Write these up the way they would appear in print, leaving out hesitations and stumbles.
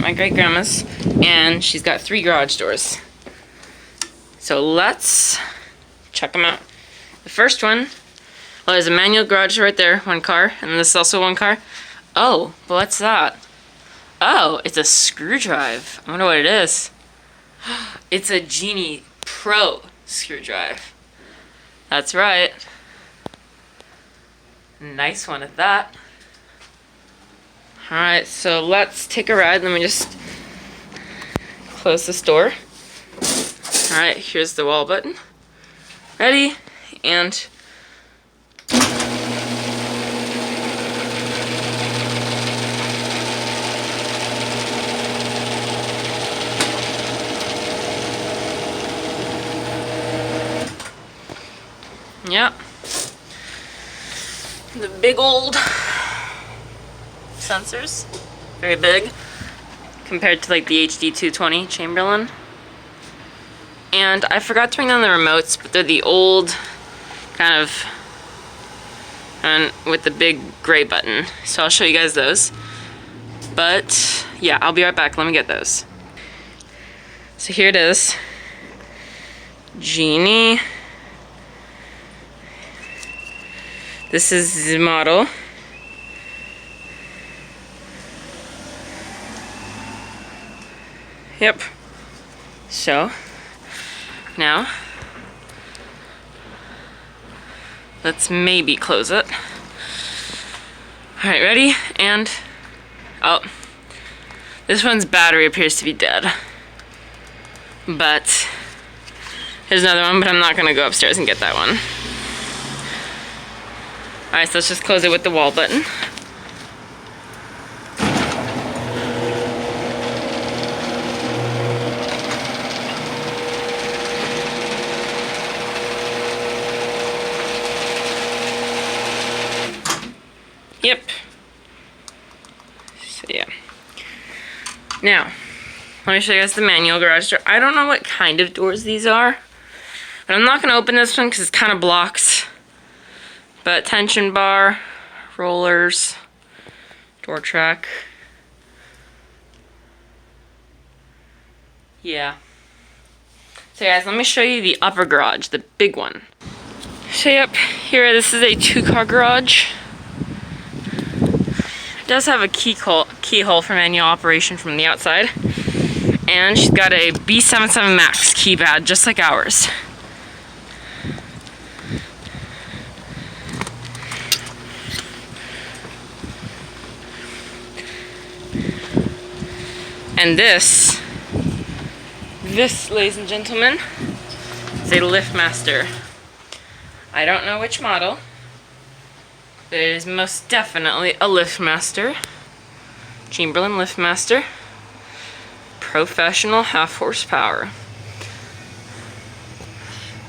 at my great grandma's, and she's got 3 garage doors. So let's check them out. The first one, well, there's a manual garage right there, 1 car, and this is also 1 car. Oh, but what's that? Oh, it's a screw drive. I wonder what it is. It's a Genie Pro screw drive. That's right. Nice one at that. Alright, so let's take a ride. Let me just close this door. Alright, here's the wall button. Ready? And yep. The big old sensors. Very big compared to like the HD 220 Chamberlain. And I forgot to bring down the remotes, but they're the old kind of and with the big gray button. So I'll show you guys those. But yeah, I'll be right back. Let me get those. So here it is. Genie. This is the model. Yep. So, now, let's maybe close it. Alright, ready? And, oh, this one's battery appears to be dead. But, here's another one, but I'm not gonna go upstairs and get that one. Alright, so let's just close it with the wall button. Yep. So yeah. Now, let me show you guys the manual garage door. I don't know what kind of doors these are, but I'm not going to open this one because it's kind of blocked. But tension bar, rollers, door track. Yeah. So guys, let me show you the upper garage, the big one. So yep, here, this is a 2-car garage. It does have a keyhole for manual operation from the outside. And she's got a B77 Max keypad, just like ours. And this, ladies and gentlemen, is a Liftmaster. I don't know which model, but it is most definitely a Liftmaster. Chamberlain Liftmaster. Professional 1/2 horsepower.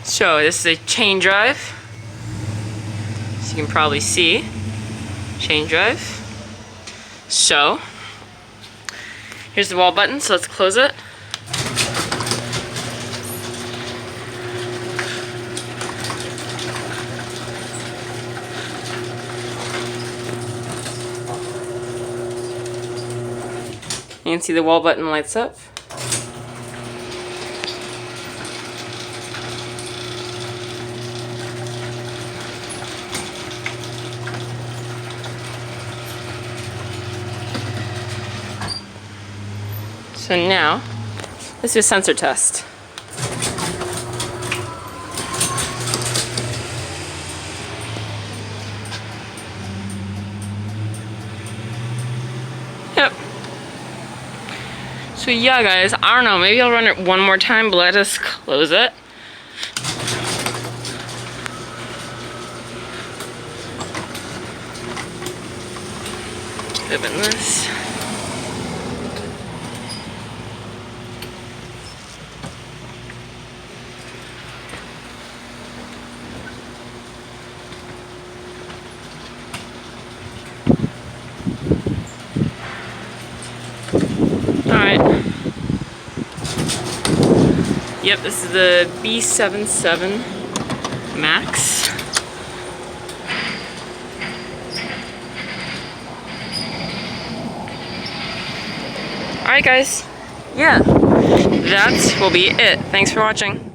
So this is a chain drive. As you can probably see, chain drive. So, here's the wall button, so let's close it. You can see the wall button lights up. So now, let's do a sensor test. Yep. So yeah guys, I don't know, maybe I'll run it one more time, but let us close it. Open this. Yep, this is the B77 Max. Alright guys, yeah, that will be it. Thanks for watching.